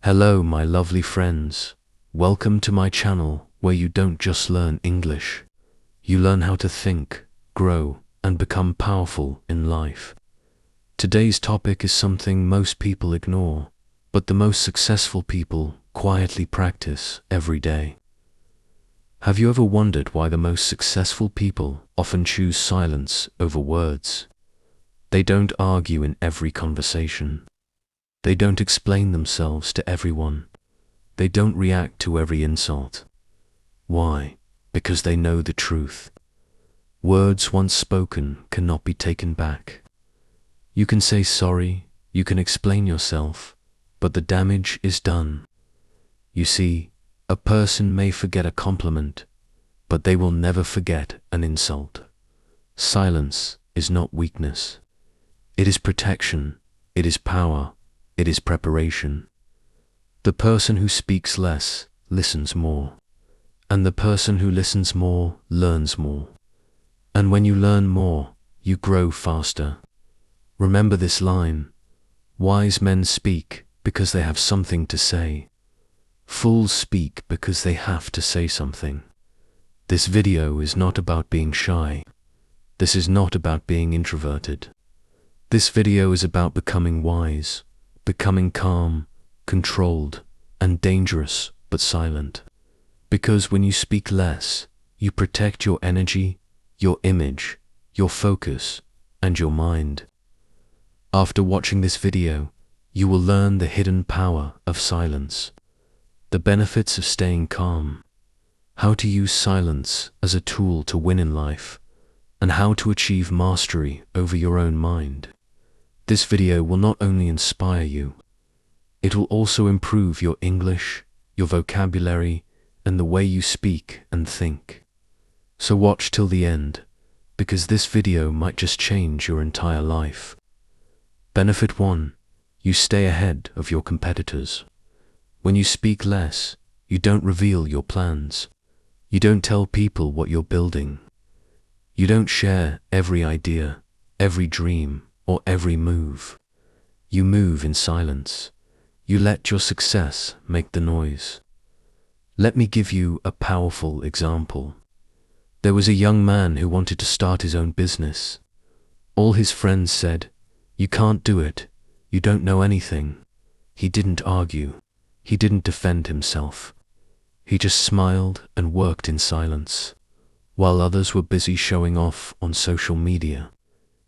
Hello, my lovely friends. Welcome to my channel where you don't just learn English. You learn how to think, grow, and become powerful in life. Today's topic is something most people ignore, but the most successful people quietly practice every day. Have you ever wondered why the most successful people often choose silence over words? They don't argue in every conversation. They don't explain themselves to everyone. They don't react to every insult. Why? Because they know the truth. Words once spoken cannot be taken back. You can say sorry, you can explain yourself, but the damage is done. You see, a person may forget a compliment, but they will never forget an insult. Silence is not weakness. It is protection, it is power, it is preparation. The person who speaks less listens more, and the person who listens more learns more. And when you learn more, you grow faster. Remember this line: wise men speak because they have something to say. Fools speak because they have to say something. This video is not about being shy. This is not about being introverted. This video is about becoming wise, becoming calm, controlled, and dangerous but silent. Because when you speak less, you protect your energy, your image, your focus, and your mind. After watching this video, you will learn the hidden power of silence, the benefits of staying calm, how to use silence as a tool to win in life, and how to achieve mastery over your own mind. This video will not only inspire you, it will also improve your English, your vocabulary, and the way you speak and think. So watch till the end, because this video might just change your entire life. Benefit 1. You stay ahead of your competitors. When you speak less, you don't reveal your plans. You don't tell people what you're building. You don't share every idea, every dream, or every move. You move in silence. You let your success make the noise. Let me give you a powerful example. There was a young man who wanted to start his own business. All his friends said, "You can't do it. You don't know anything." He didn't argue. He didn't defend himself. He just smiled and worked in silence. While others were busy showing off on social media,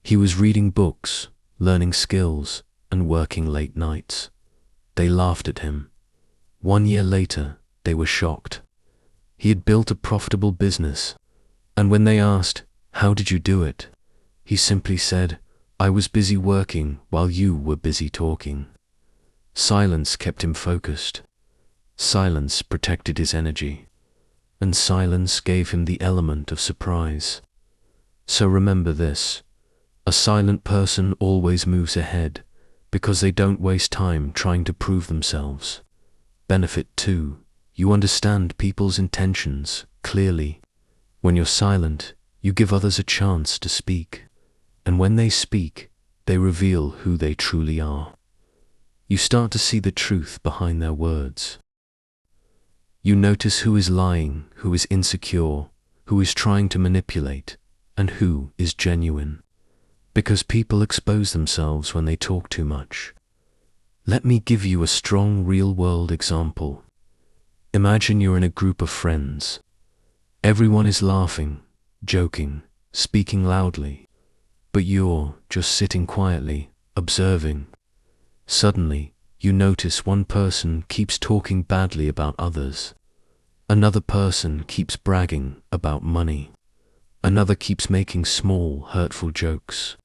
he was reading books, learning skills, and working late nights. They laughed at him. 1 year later, they were shocked. He had built a profitable business, and when they asked, "How did you do it?" he simply said, "I was busy working while you were busy talking." Silence kept him focused. Silence protected his energy, and silence gave him the element of surprise. So remember this: a silent person always moves ahead because they don't waste time trying to prove themselves. Benefit 2. You understand people's intentions clearly. When you're silent, you give others a chance to speak, and when they speak, they reveal who they truly are. You start to see the truth behind their words. You notice who is lying, who is insecure, who is trying to manipulate, and who is genuine. Because people expose themselves when they talk too much. Let me give you a strong real-world example. Imagine you're in a group of friends. Everyone is laughing, joking, speaking loudly, but you're just sitting quietly, observing. Suddenly, you notice one person keeps talking badly about others. Another person keeps bragging about money. Another keeps making small, hurtful jokes.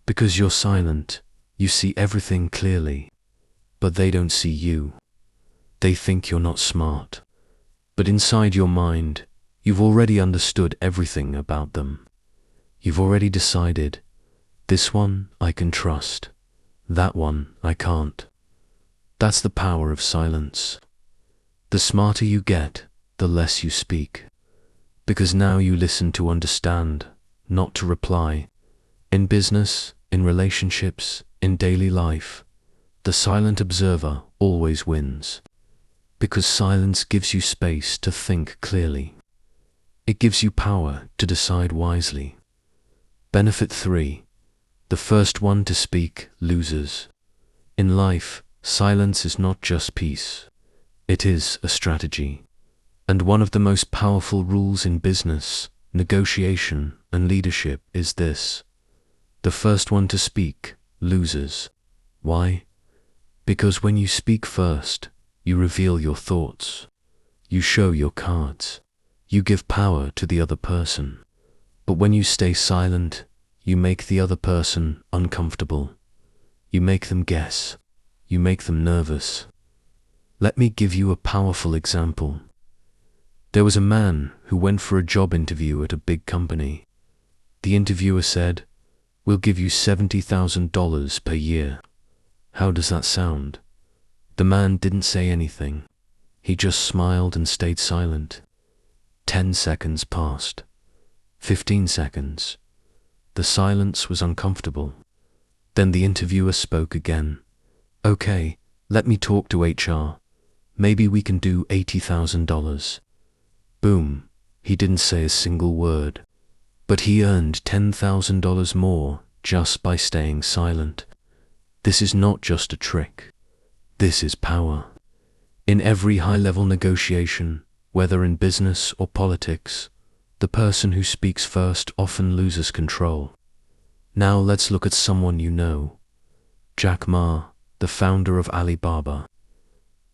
Because you're silent, you see everything clearly, but they don't see you. They think you're not smart, but inside your mind, you've already understood everything about them. You've already decided, this one I can trust, that one I can't. That's the power of silence. The smarter you get, the less you speak. Because now you listen to understand, not to reply. In business, in relationships, in daily life, The silent observer always wins, because silence gives you space to think clearly. It gives you power to decide wisely. Benefit 3. The first one to speak loses. In life, silence is not just peace. It is a strategy. And one of the most powerful rules in business, negotiation, and leadership is this: the first one to speak loses. Why? Because when you speak first, you reveal your thoughts. You show your cards. You give power to the other person. But when you stay silent, you make the other person uncomfortable. You make them guess. You make them nervous. Let me give you a powerful example. There was a man who went for a job interview at a big company. The interviewer said, "We'll give you $70,000 per year." How does that sound? The man didn't say anything. He just smiled and stayed silent. 10 seconds passed. 15 seconds. The silence was uncomfortable. Then the interviewer spoke again. "Okay, let me talk to HR. Maybe we can do $80,000. Boom. He didn't say a single word. But he earned $10,000 more just by staying silent. This is not just a trick. This is power. In every high-level negotiation, whether in business or politics, the person who speaks first often loses control. Now let's look at someone you know. Jack Ma, the founder of Alibaba.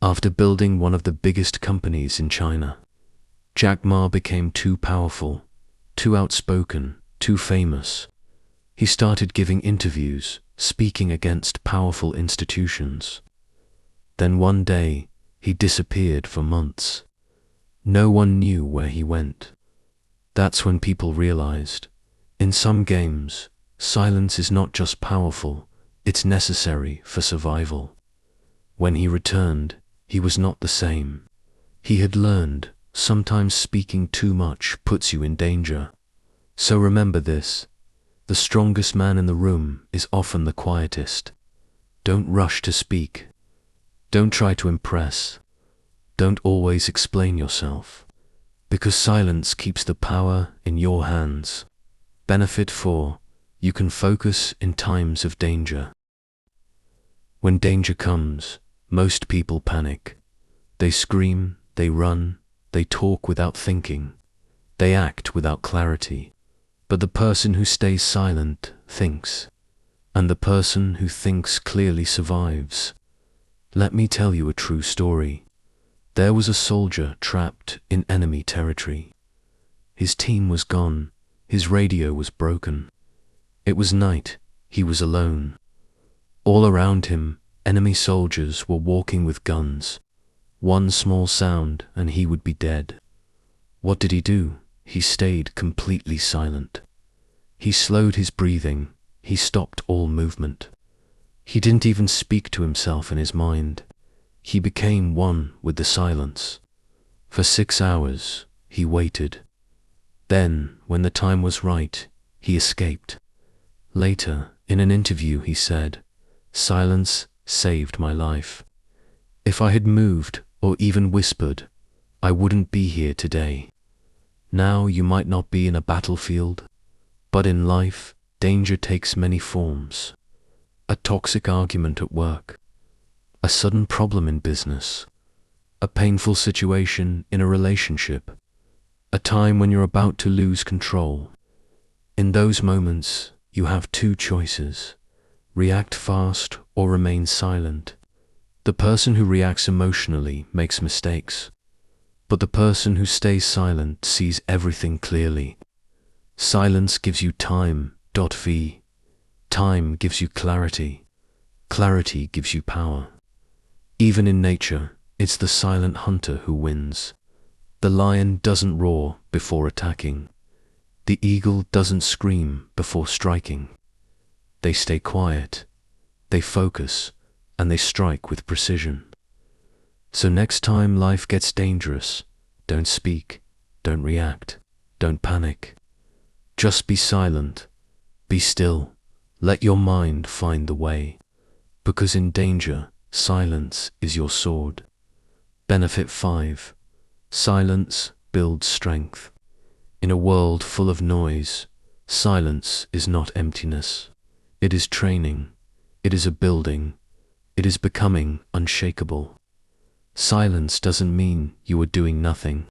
After building one of the biggest companies in China, Jack Ma became too powerful, too outspoken, too famous. He started giving interviews, speaking against powerful institutions. Then one day, he disappeared for months. No one knew where he went. That's when people realized, in some games, silence is not just powerful, it's necessary for survival. When he returned, he was not the same. He had learned, sometimes speaking too much puts you in danger. So remember this: the strongest man in the room is often the quietest. Don't rush to speak. Don't try to impress. Don't always explain yourself, because silence keeps the power in your hands. Benefit 4. You can focus in times of danger. When danger comes, most people panic. They scream, they run, they talk without thinking. They act without clarity. But the person who stays silent thinks, and the person who thinks clearly survives. Let me tell you a true story. There was a soldier trapped in enemy territory. His team was gone. His radio was broken. It was night. He was alone. All around him, enemy soldiers were walking with guns. One small sound and he would be dead. What did he do? He stayed completely silent. He slowed his breathing. He stopped all movement. He didn't even speak to himself in his mind. He became one with the silence. For 6 hours, he waited. Then, when the time was right, he escaped. Later, in an interview, he said, "Silence saved my life. If I had moved or even whispered, I wouldn't be here today." Now you might not be in a battlefield, but in life, danger takes many forms. A toxic argument at work, a sudden problem in business, a painful situation in a relationship, a time when you're about to lose control. In those moments, you have two choices: react fast or remain silent. The person who reacts emotionally makes mistakes, but the person who stays silent sees everything clearly. Silence gives you time. Time gives you clarity. Clarity gives you power. Even in nature, it's the silent hunter who wins. The lion doesn't roar before attacking. The eagle doesn't scream before striking. They stay quiet, they focus, and they strike with precision. So next time life gets dangerous, don't speak, don't react, don't panic. Just be silent, be still, let your mind find the way. Because in danger, silence is your sword. Benefit 5. Silence builds strength. In a world full of noise, silence is not emptiness. It is training. It is a building. It is becoming unshakable. Silence doesn't mean you are doing nothing.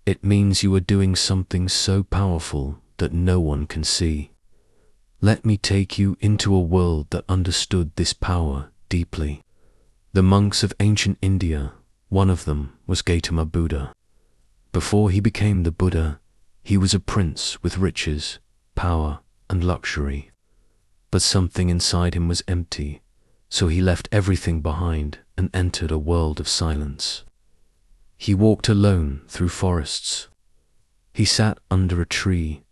It means you are doing something so powerful that no one can see. Let me take you into a world that understood this power deeply. The monks of ancient India, one of them was Gautama Buddha. Before he became the Buddha, he was a prince with riches, power, and luxury. But something inside him was empty, so he left everything behind and entered a world of silence. He walked alone through forests. He sat under a tree,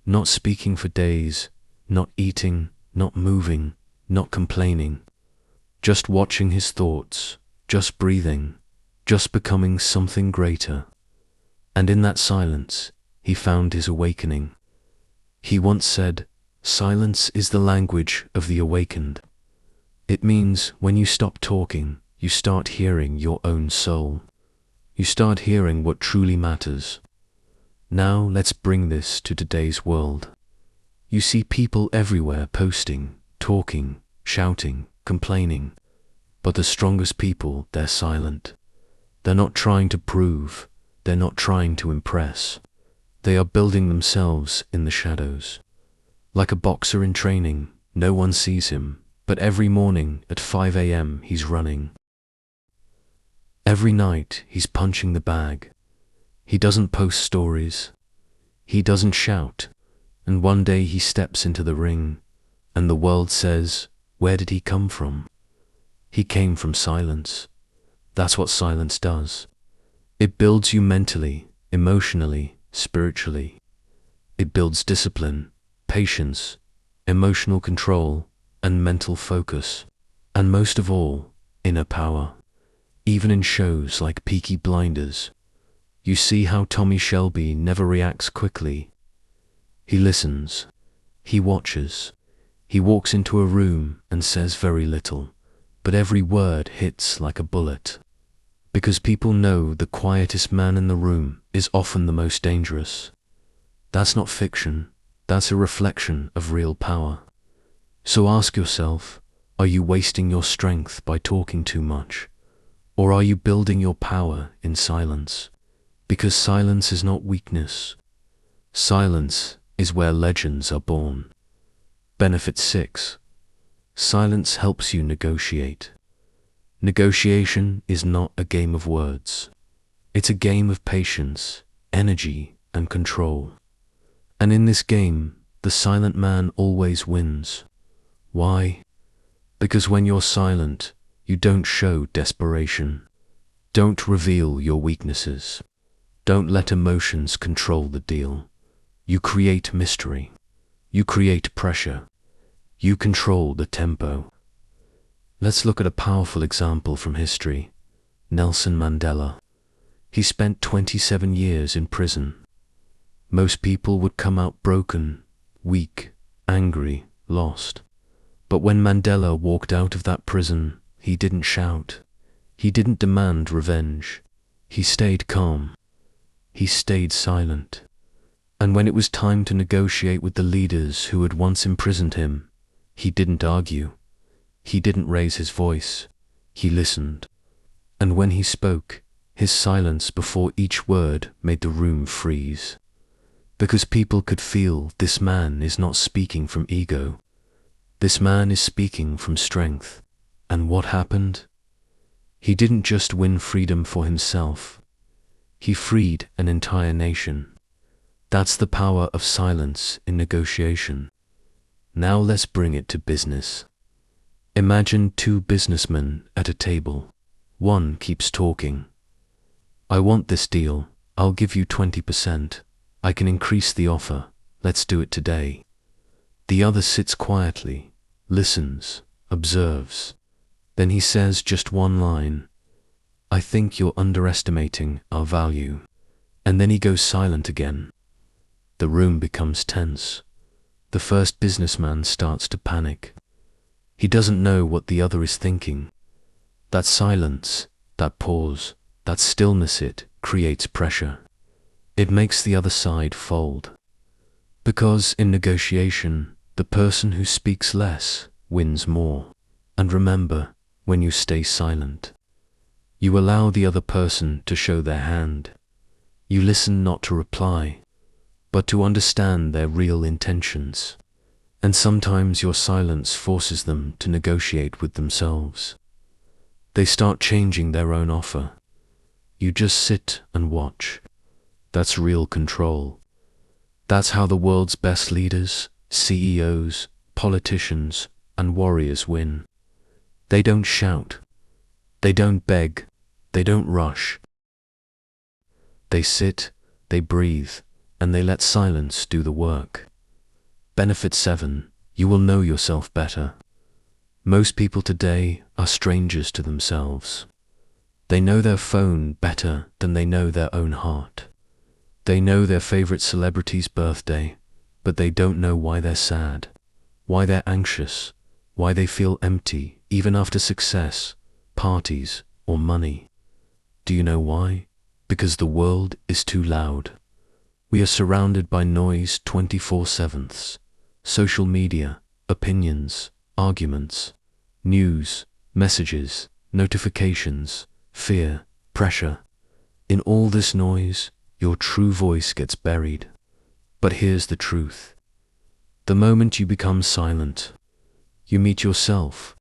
not speaking for days, not eating, not moving, not complaining, just watching his thoughts, just breathing, just becoming something greater. And in that silence, he found his awakening. He once said, "Silence is the language of the awakened." It means when you stop talking, you start hearing your own soul. You start hearing what truly matters. Now let's bring this to today's world. You see people everywhere posting, talking, shouting, complaining. But the strongest people, they're silent. They're not trying to prove. They're not trying to impress. They are building themselves in the shadows. Like a boxer in training, no one sees him, but every morning at 5 a.m. he's running. Every night he's punching the bag. He doesn't post stories. He doesn't shout. And one day he steps into the ring, and the world says, where did he come from? He came from silence. That's what silence does. It builds you mentally, emotionally, spiritually. It builds discipline, patience, emotional control, and mental focus. And most of all, inner power. Even in shows like Peaky Blinders, you see how Tommy Shelby never reacts quickly. He listens. He watches. He walks into a room and says very little, but every word hits like a bullet. Because people know the quietest man in the room is often the most dangerous. That's not fiction. That's a reflection of real power. So ask yourself, are you wasting your strength by talking too much? Or are you building your power in silence? Because silence is not weakness. Silence is where legends are born. Benefit 6. Silence helps you negotiate. Negotiation is not a game of words. It's a game of patience, energy, and control. And in this game, the silent man always wins. Why? Because when you're silent, you don't show desperation. Don't reveal your weaknesses. Don't let emotions control the deal. You create mystery. You create pressure. You control the tempo. Let's look at a powerful example from history. Nelson Mandela. He spent 27 years in prison. Most people would come out broken, weak, angry, lost. But when Mandela walked out of that prison, he didn't shout. He didn't demand revenge. He stayed calm. He stayed silent. And when it was time to negotiate with the leaders who had once imprisoned him, he didn't argue. He didn't raise his voice. He listened. And when he spoke, his silence before each word made the room freeze. Because people could feel this man is not speaking from ego. This man is speaking from strength. And what happened? He didn't just win freedom for himself. He freed an entire nation. That's the power of silence in negotiation. Now let's bring it to business. Imagine two businessmen at a table. One keeps talking. I want this deal. I'll give you 20%. I can increase the offer. Let's do it today. The other sits quietly, listens, observes. Then he says just one line. I think you're underestimating our value. And then he goes silent again. The room becomes tense. The first businessman starts to panic. He doesn't know what the other is thinking. That silence, that pause, that stillness, it creates pressure. It makes the other side fold. Because in negotiation, the person who speaks less wins more. And remember, when you stay silent, you allow the other person to show their hand. You listen not to reply, but to understand their real intentions. And sometimes your silence forces them to negotiate with themselves. They start changing their own offer. You just sit and watch. That's real control. That's how the world's best leaders, CEOs, politicians, and warriors win. They don't shout. They don't beg. They don't rush. They sit, they breathe, and they let silence do the work. Benefit 7. You will know yourself better. Most people today are strangers to themselves. They know their phone better than they know their own heart. They know their favorite celebrity's birthday, but they don't know why they're sad, why they're anxious, why they feel empty even after success, parties, or money. Do you know why? Because the world is too loud. We are surrounded by noise 24/7. Social media, opinions, arguments, news, messages, notifications, fear, pressure. In all this noise, your true voice gets buried. But here's the truth. The moment you become silent, you meet yourself.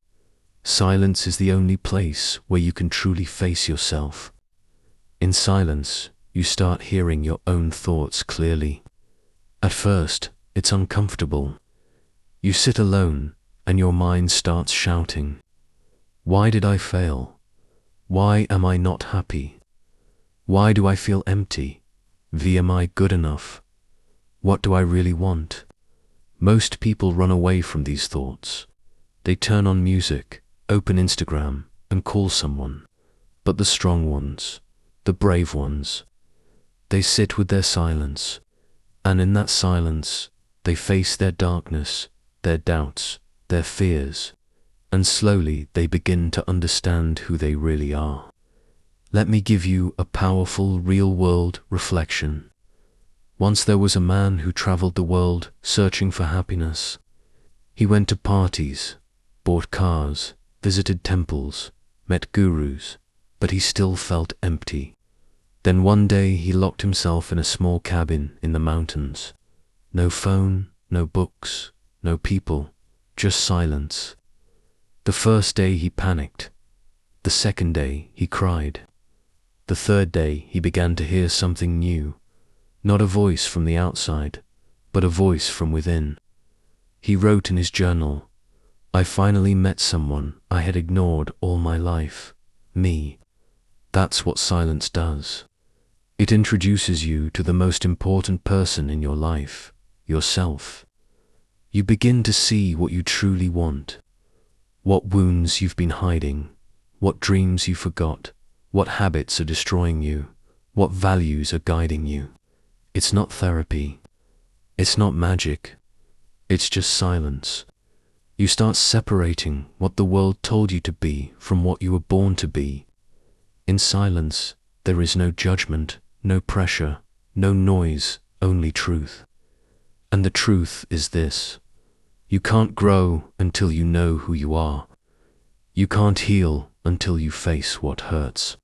Silence is the only place where you can truly face yourself. In silence, you start hearing your own thoughts clearly. At first, it's uncomfortable. You sit alone, and your mind starts shouting. Why did I fail? Why am I not happy? Why do I feel empty? Am I good enough? What do I really want? Most people run away from these thoughts. They turn on music, open Instagram, and call someone. But the strong ones, the brave ones, they sit with their silence, and in that silence, they face their darkness, their doubts, their fears, and slowly they begin to understand who they really are. Let me give you a powerful real-world reflection. Once there was a man who traveled the world searching for happiness. He went to parties, bought cars, visited temples, met gurus, but he still felt empty. Then one day he locked himself in a small cabin in the mountains. No phone, no books, no people, just silence. The first day he panicked. The second day he cried. The third day he began to hear something new. Not a voice from the outside, but a voice from within. He wrote in his journal, "I finally met someone I had ignored all my life. Me." That's what silence does. It introduces you to the most important person in your life, yourself. You begin to see what you truly want, what wounds you've been hiding, what dreams you forgot, what habits are destroying you, what values are guiding you. It's not therapy. It's not magic. It's just silence. You start separating what the world told you to be from what you were born to be. In silence, there is no judgment, no pressure, no noise, only truth. And the truth is this: you can't grow until you know who you are. You can't heal until you face what hurts.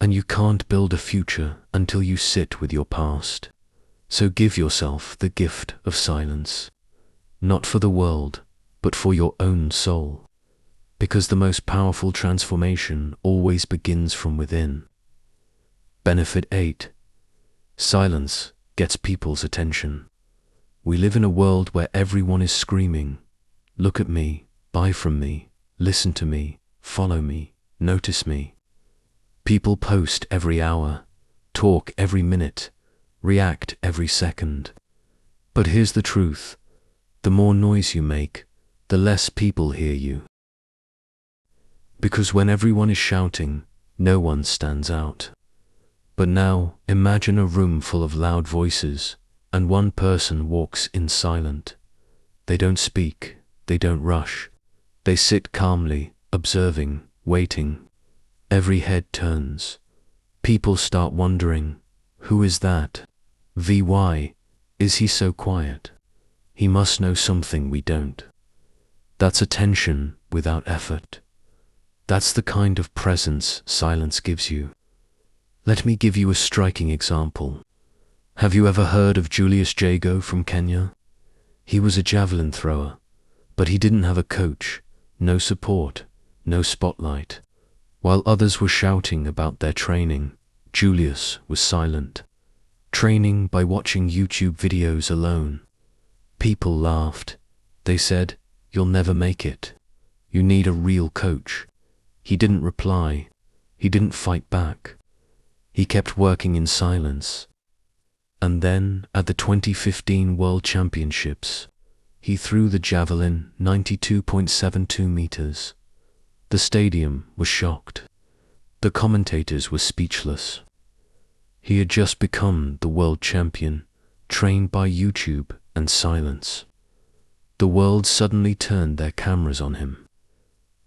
And you can't build a future until you sit with your past. So give yourself the gift of silence, not for the world, but for your own soul. Because the most powerful transformation always begins from within. Benefit 8. Silence gets people's attention. We live in a world where everyone is screaming, "Look at me, buy from me, listen to me, follow me, notice me." People post every hour, talk every minute, react every second. But here's the truth: the more noise you make, the less people hear you. Because when everyone is shouting, no one stands out. But now, imagine a room full of loud voices, and one person walks in silent. They don't speak, they don't rush. They sit calmly, observing, waiting. Every head turns. People start wondering, who is that? Why is he so quiet? He must know something we don't. That's attention without effort. That's the kind of presence silence gives you. Let me give you a striking example. Have you ever heard of Julius Jago from Kenya? He was a javelin thrower, but he didn't have a coach, no support, no spotlight. While others were shouting about their training, Julius was silent, training by watching YouTube videos alone. People laughed. They said, "You'll never make it. You need a real coach." He didn't reply. He didn't fight back. He kept working in silence. And then, at the 2015 World Championships, he threw the javelin 92.72 meters. The stadium was shocked. The commentators were speechless. He had just become the world champion, trained by YouTube and silence. The world suddenly turned their cameras on him.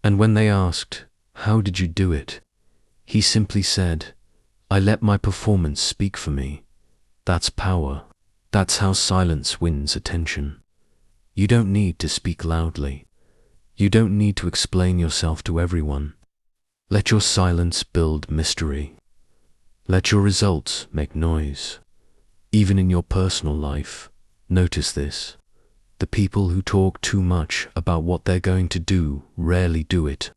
And when they asked, "How did you do it?" he simply said, "I let my performance speak for me." That's power. That's how silence wins attention. You don't need to speak loudly. You don't need to explain yourself to everyone. Let your silence build mystery. Let your results make noise. Even in your personal life, notice this. The people who talk too much about what they're going to do rarely do it.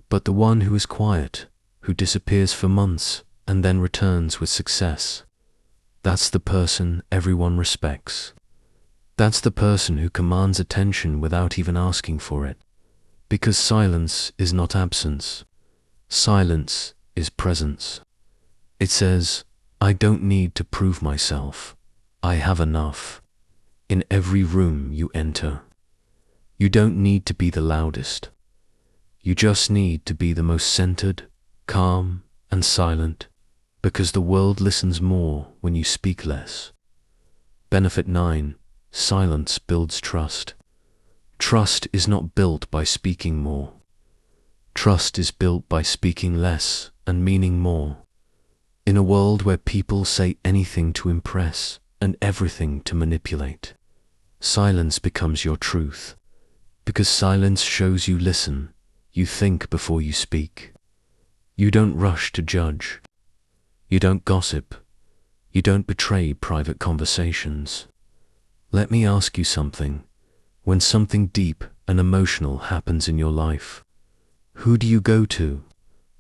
But the one who is quiet, who disappears for months and then returns with success, that's the person everyone respects. That's the person who commands attention without even asking for it. Because silence is not absence. Silence is presence. It says, "I don't need to prove myself. I have enough." In every room you enter. You don't need to be the loudest. You just need to be the most centered, calm, and silent, because the world listens more when you speak less. Benefit 9. Silence builds trust. Trust is not built by speaking more. Trust is built by speaking less and meaning more. In a world where people say anything to impress and everything to manipulate, silence becomes your truth, because silence shows you listen, you think before you speak. You don't rush to judge. You don't gossip. You don't betray private conversations. Let me ask you something. When something deep and emotional happens in your life, who do you go to?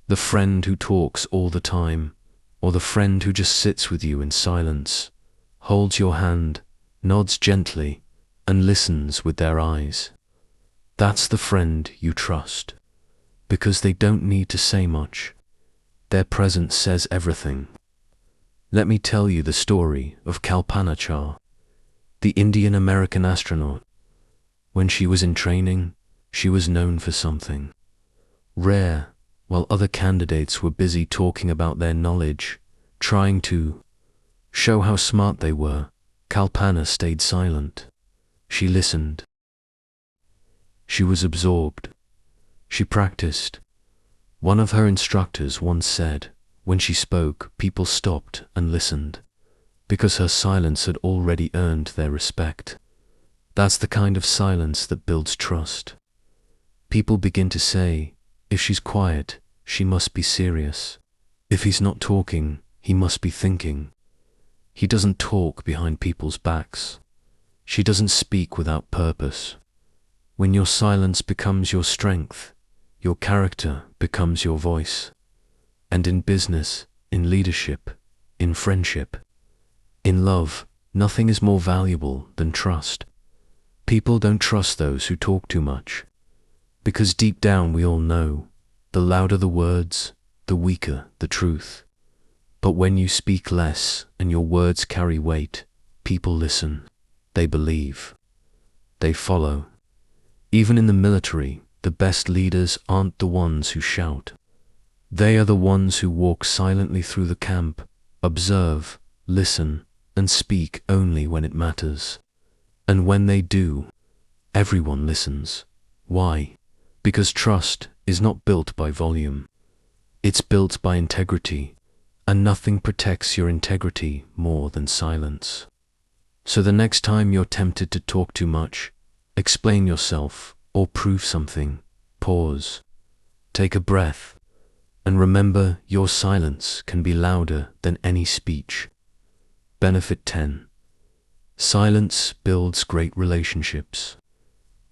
The friend who talks all the time, or the friend who just sits with you in silence, holds your hand, nods gently, and listens with their eyes? That's the friend you trust, because they don't need to say much. Their presence says everything. Let me tell you the story of Kalpana Chawla, the Indian-American astronaut. When she was in training, she was known for something rare. While other candidates were busy talking about their knowledge, trying to show how smart they were, Kalpana stayed silent. She listened. She was absorbed. She practiced. One of her instructors once said, when she spoke, people stopped and listened, because her silence had already earned their respect. That's the kind of silence that builds trust. People begin to say, if she's quiet, she must be serious. If he's not talking, he must be thinking. He doesn't talk behind people's backs. She doesn't speak without purpose. When your silence becomes your strength, your character becomes your voice. And in business, in leadership, in friendship, in love, nothing is more valuable than trust. People don't trust those who talk too much, because deep down we all know, the louder the words, the weaker the truth. But when you speak less and your words carry weight, people listen, they believe, they follow. Even in the military, the best leaders aren't the ones who shout. They are the ones who walk silently through the camp, observe, listen, and speak only when it matters. And when they do, everyone listens. Why? Because trust is not built by volume. It's built by integrity, and nothing protects your integrity more than silence. So the next time you're tempted to talk too much, explain yourself, or prove something, pause, take a breath, and remember your silence can be louder than any speech. Benefit 10. Silence builds great relationships.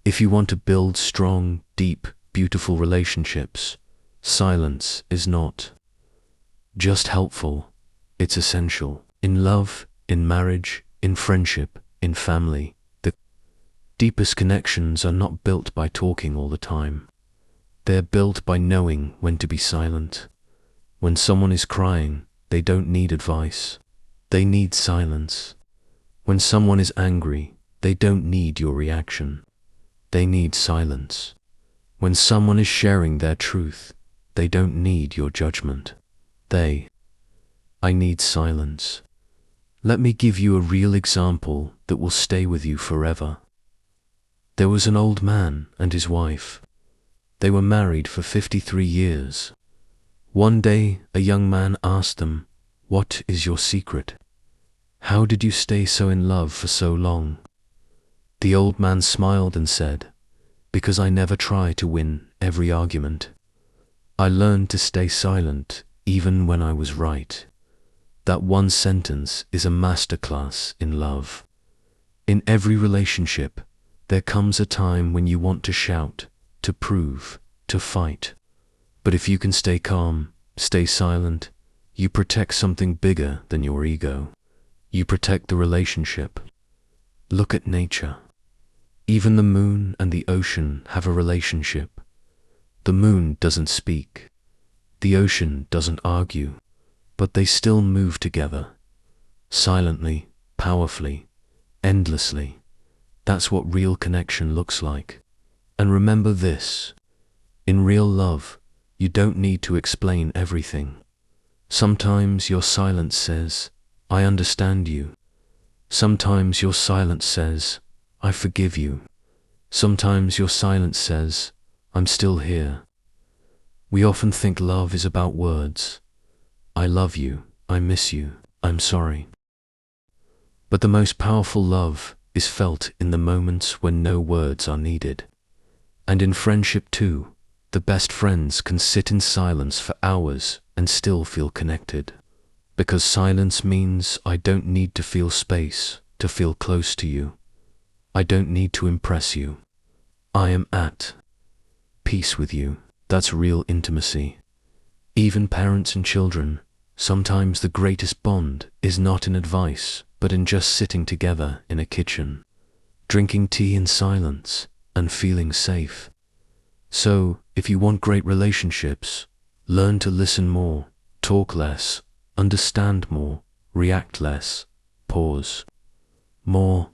If you want to build strong, deep, beautiful relationships, silence is not just helpful, it's essential. In love, in marriage, in friendship, in family, the deepest connections are not built by talking all the time. They're built by knowing when to be silent. When someone is crying, they don't need advice. They need silence. When someone is angry, they don't need your reaction. They need silence. When someone is sharing their truth, they don't need your judgment. I need silence. Let me give you a real example that will stay with you forever. There was an old man and his wife. They were married for 53 years. One day, a young man asked them, "What is your secret? How did you stay so in love for so long?" The old man smiled and said, "Because I never try to win every argument. I learned to stay silent even when I was right." That one sentence is a masterclass in love. In every relationship, there comes a time when you want to shout, to prove, to fight. But if you can stay calm, stay silent, you protect something bigger than your ego. You protect the relationship. Look at nature. Even the moon and the ocean have a relationship. The moon doesn't speak. The ocean doesn't argue, but they still move together. Silently, powerfully, endlessly. That's what real connection looks like. And remember this, in real love, you don't need to explain everything. Sometimes your silence says, "I understand you." Sometimes your silence says, "I forgive you." Sometimes your silence says, "I'm still here." We often think love is about words. I love you, I miss you, I'm sorry. But the most powerful love is felt in the moments when no words are needed. And in friendship too, the best friends can sit in silence for hours and still feel connected. Because silence means I don't need to feel space to feel close to you. I don't need to impress you. I am at peace with you. That's real intimacy. Even parents and children, sometimes the greatest bond is not in advice, but in just sitting together in a kitchen, drinking tea in silence and feeling safe. So, if you want great relationships, learn to listen more, talk less, understand more, react less, pause more.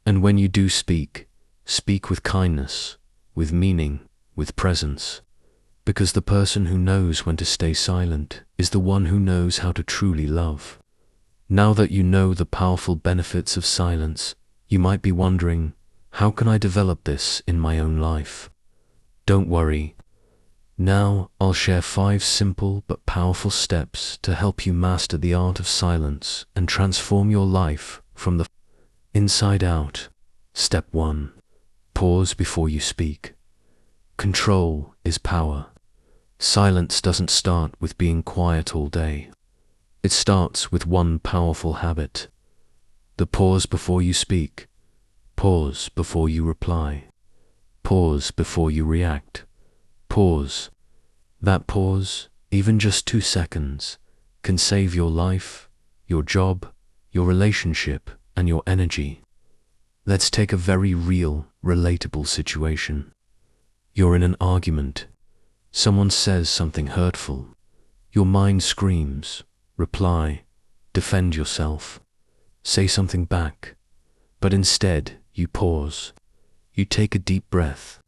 And when you do speak, speak with kindness, with meaning, with presence. Because the person who knows when to stay silent is the one who knows how to truly love. Now that you know the powerful benefits of silence, you might be wondering, how can I develop this in my own life? Don't worry. Now I'll share 5 simple but powerful steps to help you master the art of silence and transform your life from the inside out. Step 1. Pause before you speak. Control is power. Silence doesn't start with being quiet all day. It starts with one powerful habit. The pause before you speak. Pause before you reply. Pause before you react. Pause. That pause, even just 2 seconds, can save your life, your job, your relationship, and your energy. Let's take a very real, relatable situation. You're in an argument. Someone says something hurtful. Your mind screams, reply, defend yourself, say something back. But instead, you pause. You take a deep breath.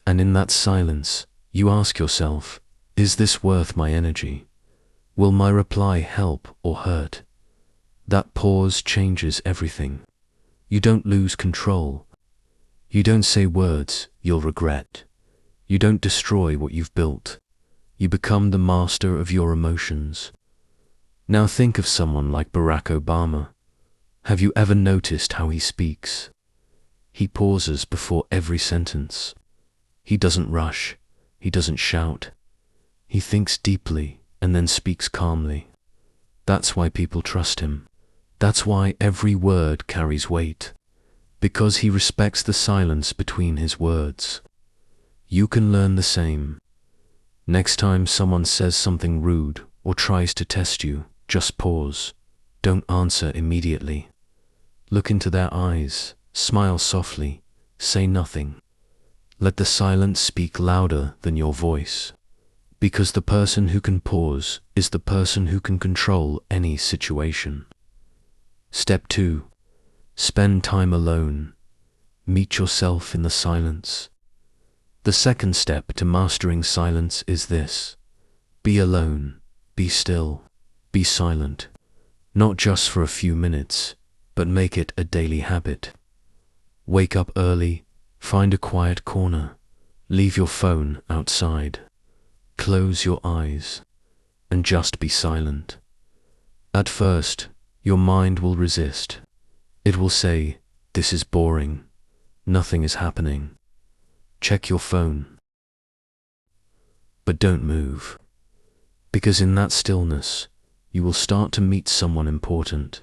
And in that silence, you ask yourself, is this worth my energy? Will my reply help or hurt? That pause changes everything. You don't lose control. You don't say words you'll regret. You don't destroy what you've built. You become the master of your emotions. Now think of someone like Barack Obama. Have you ever noticed how he speaks? He pauses before every sentence. He doesn't rush. He doesn't shout. He thinks deeply and then speaks calmly. That's why people trust him. That's why every word carries weight. Because he respects the silence between his words. You can learn the same. Next time someone says something rude or tries to test you, just pause. Don't answer immediately. Look into their eyes, smile softly, say nothing. Let the silence speak louder than your voice. Because the person who can pause is the person who can control any situation. Step 2. Spend time alone. Meet yourself in the silence. The second step to mastering silence is this. Be alone, be still, be silent. Not just for a few minutes, but make it a daily habit. Wake up early, find a quiet corner, leave your phone outside, close your eyes, and just be silent. At first, your mind will resist. It will say, "This is boring. Nothing is happening." Check your phone. But don't move. Because in that stillness, you will start to meet someone important.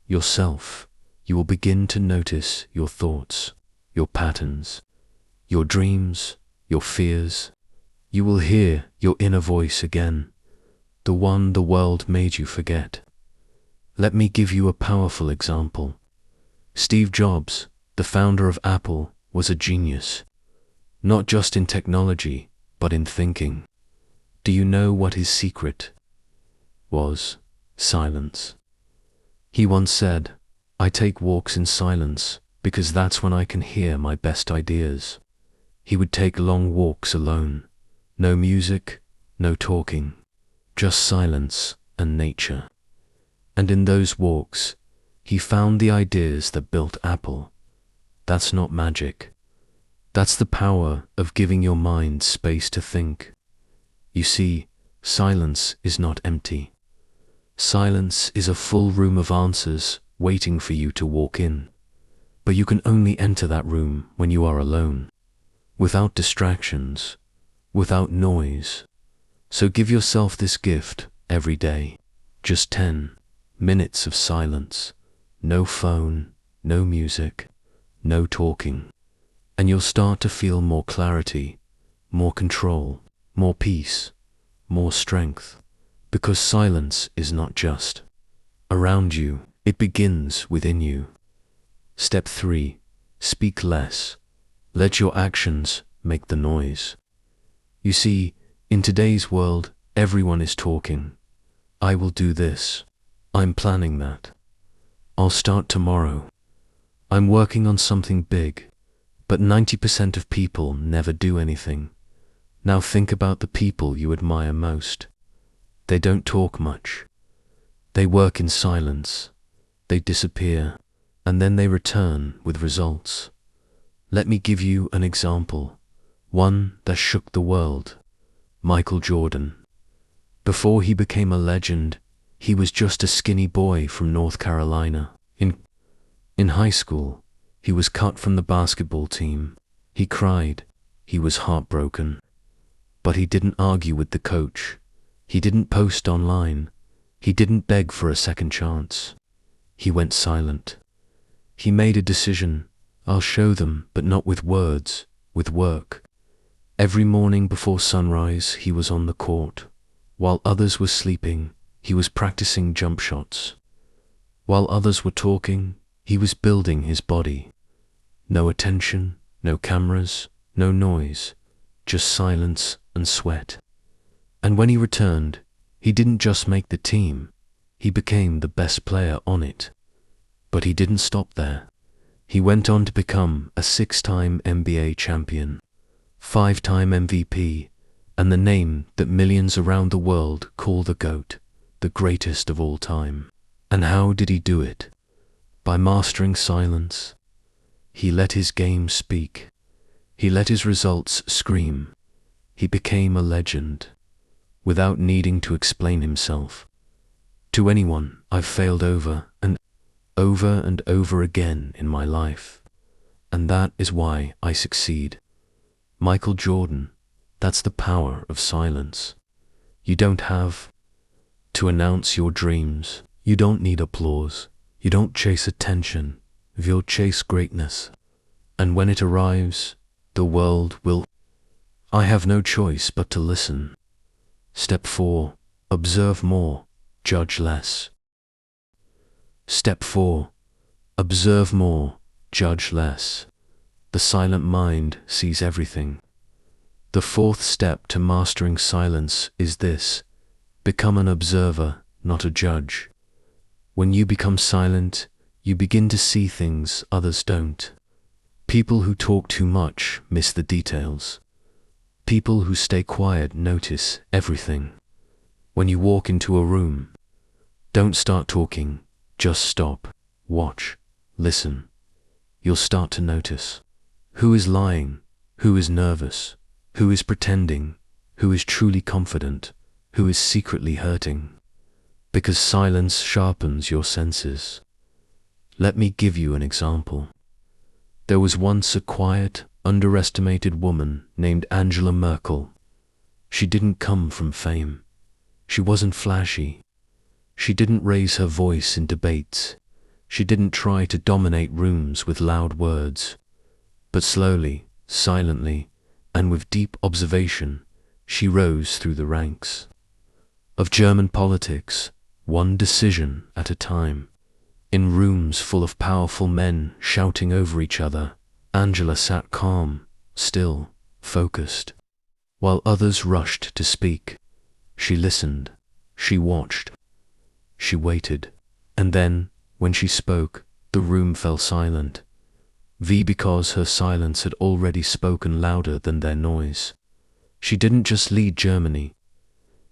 Yourself. You will begin to notice your thoughts, your patterns, your dreams, your fears. You will hear your inner voice again, the one the world made you forget. Let me give you a powerful example. Steve Jobs, the founder of Apple, was a genius. Not just in technology, but in thinking. Do you know what his secret was? Silence. He once said, "I take walks in silence because that's when I can hear my best ideas." He would take long walks alone. No music, no talking, just silence and nature. And in those walks, he found the ideas that built Apple. That's not magic. That's the power of giving your mind space to think. You see, silence is not empty. Silence is a full room of answers waiting for you to walk in. But you can only enter that room when you are alone, without distractions, without noise. So give yourself this gift every day. Just 10 minutes of silence. No phone, no music, no talking. And you'll start to feel more clarity, more control, more peace, more strength. Because silence is not just around you, it begins within you. Step 3. Speak less. Let your actions make the noise. You see, in today's world, everyone is talking. I will do this. I'm planning that. I'll start tomorrow. I'm working on something big. But 90% of people never do anything. Now think about the people you admire most. They don't talk much. They work in silence. They disappear, and then they return with results. Let me give you an example, one that shook the world. Michael Jordan. Before he became a legend, he was just a skinny boy from North Carolina. In high school, he was cut from the basketball team. He cried. He was heartbroken. But he didn't argue with the coach. He didn't post online. He didn't beg for a second chance. He went silent. He made a decision. I'll show them, but not with words, with work. Every morning before sunrise, he was on the court. While others were sleeping, he was practicing jump shots. While others were talking, he was building his body. No attention, no cameras, no noise, just silence and sweat. And when he returned, he didn't just make the team, he became the best player on it. But he didn't stop there. He went on to become a 6-time NBA champion, 5-time MVP, and the name that millions around the world call the GOAT, the greatest of all time. And how did he do it? By mastering silence. He let his game speak. He let his results scream. he became a legend, without needing to explain himself to anyone. I've failed over and over again in my life, and that is why I succeed. Michael Jordan, that's the power of silence. You don't have to announce your dreams. You don't need applause. You don't chase attention. You'll chase greatness. And when it arrives, the world will. I have no choice but to listen. Step 4. Observe more, judge less. Step 4. Observe more, judge less. The silent mind sees everything. The fourth step to mastering silence is this: become an observer, not a judge. When you become silent, you begin to see things others don't. People who talk too much miss the details. People who stay quiet notice everything. When you walk into a room, don't start talking, just stop, watch, listen. You'll start to notice who is lying, who is nervous, who is pretending, who is truly confident, who is secretly hurting. Because silence sharpens your senses. Let me give you an example. There was once a quiet, underestimated woman named Angela Merkel. She didn't come from fame. She wasn't flashy. She didn't raise her voice in debates. She didn't try to dominate rooms with loud words. But slowly, silently, and with deep observation, she rose through the ranks of German politics, one decision at a time. In rooms full of powerful men shouting over each other, Angela sat calm, still, focused. While others rushed to speak, she listened, she watched, she waited. And then, when she spoke, the room fell silent. Because her silence had already spoken louder than their noise. She didn't just lead Germany.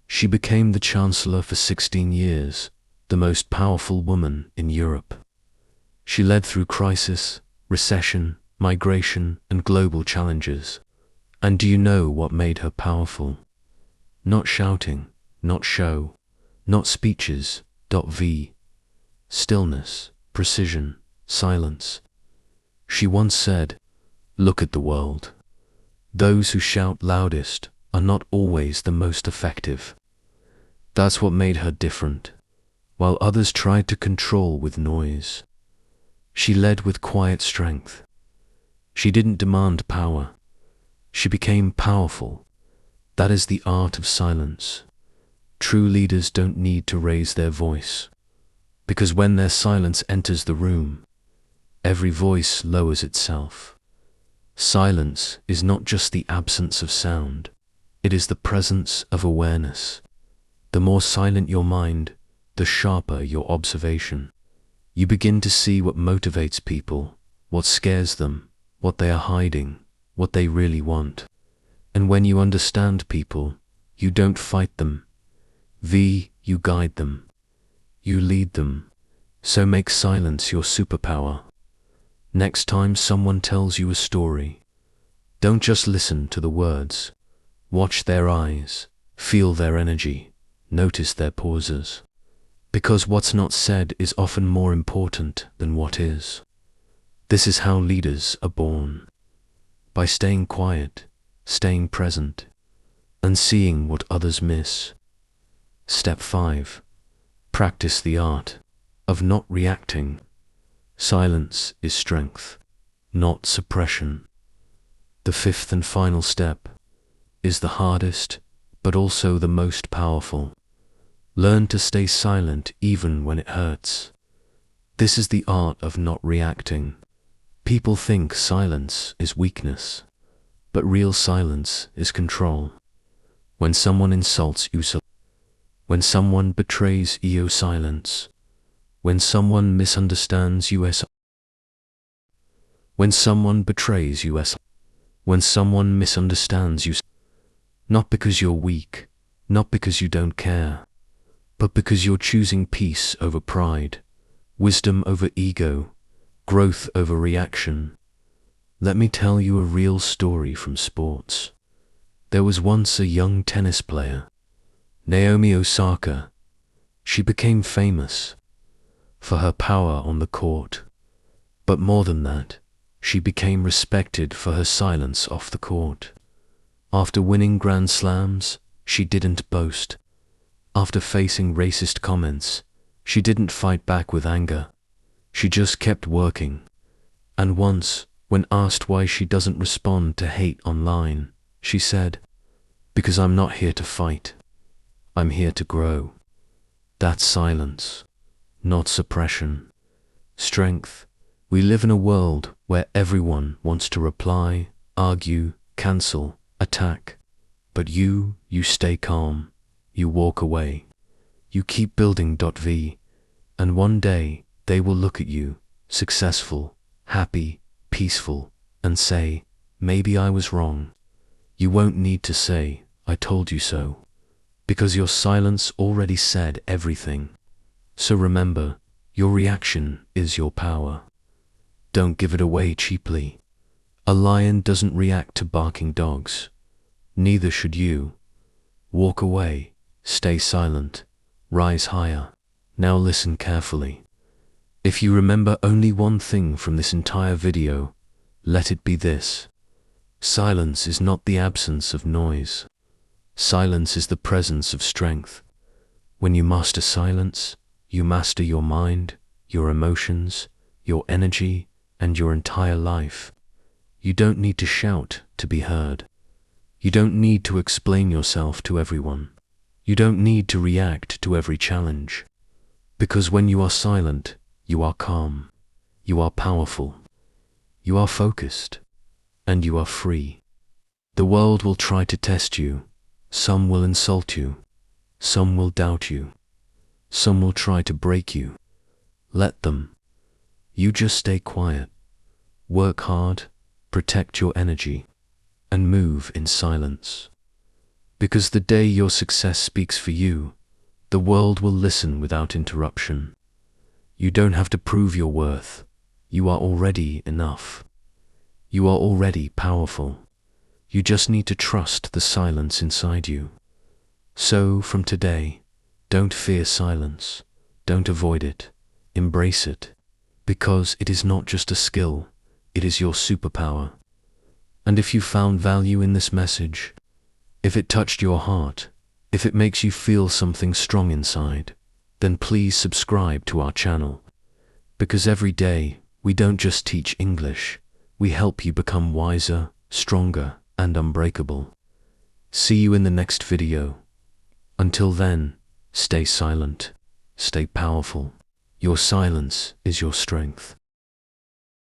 She became the Chancellor for 16 years, the most powerful woman in Europe. She led through crisis, recession, migration, and global challenges. And do you know what made her powerful? Not shouting, not show, not speeches. Stillness, precision, silence. She once said, "Look at the world. Those who shout loudest are not always the most effective." That's what made her different. While others tried to control with noise, she led with quiet strength. She didn't demand power. She became powerful. That is the art of silence. True leaders don't need to raise their voice, because when their silence enters the room, every voice lowers itself. Silence is not just the absence of sound, it is the presence of awareness. The more silent your mind, the sharper your observation. You begin to see what motivates people, what scares them, what they are hiding, what they really want. And when you understand people, you don't fight them. You guide them. You lead them. So make silence your superpower. Next time someone tells you a story, don't just listen to the words. Watch their eyes, feel their energy, notice their pauses. Because what's not said is often more important than what is. This is how leaders are born. By staying quiet, staying present, and seeing what others miss. Step 5. Practice the art of not reacting. Silence is strength, not suppression. The fifth and final step is the hardest, but also the most powerful. Learn to stay silent even when it hurts. This is the art of not reacting. People think silence is weakness, but real silence is control. When someone insults you, when someone betrays you, silence. When someone misunderstands you, when someone betrays you, when someone misunderstands you, not because you're weak, not because you don't care, but because you're choosing peace over pride, wisdom over ego, growth over reaction. Let me tell you a real story from sports. There was once a young tennis player, Naomi Osaka. She became famous for her power on the court. But more than that, she became respected for her silence off the court. After winning Grand Slams, she didn't boast. After facing racist comments, she didn't fight back with anger. She just kept working. And once, when asked why she doesn't respond to hate online, she said, "Because I'm not here to fight. I'm here to grow." That's silence, not suppression. Strength. We live in a world where everyone wants to reply, argue, cancel, attack. But you stay calm. You walk away. You keep building. And one day they will look at you, successful, happy, peaceful, and say, "Maybe I was wrong." You won't need to say, "I told you so," because your silence already said everything. So remember, your reaction is your power. Don't give it away cheaply. A lion doesn't react to barking dogs. Neither should you. Walk away, stay silent, rise higher. Now listen carefully. If you remember only one thing from this entire video, let it be this. Silence is not the absence of noise. Silence is the presence of strength. When you master silence, you master your mind, your emotions, your energy, and your entire life. You don't need to shout to be heard. You don't need to explain yourself to everyone. You don't need to react to every challenge. Because when you are silent, you are calm, you are powerful, you are focused, and you are free. The world will try to test you. Some will insult you. Some will doubt you. Some will try to break you. Let them. You just stay quiet. Work hard, protect your energy, and move in silence. Because the day your success speaks for you, the world will listen without interruption. You don't have to prove your worth. You are already enough. You are already powerful. You just need to trust the silence inside you. So, from today, don't fear silence. Don't avoid it. Embrace it. Because it is not just a skill, it is your superpower. And if you found value in this message, if it touched your heart, if it makes you feel something strong inside, then please subscribe to our channel. Because every day, we don't just teach English, we help you become wiser, stronger, and unbreakable. See you in the next video. Until then, stay silent, stay powerful. Your silence is your strength.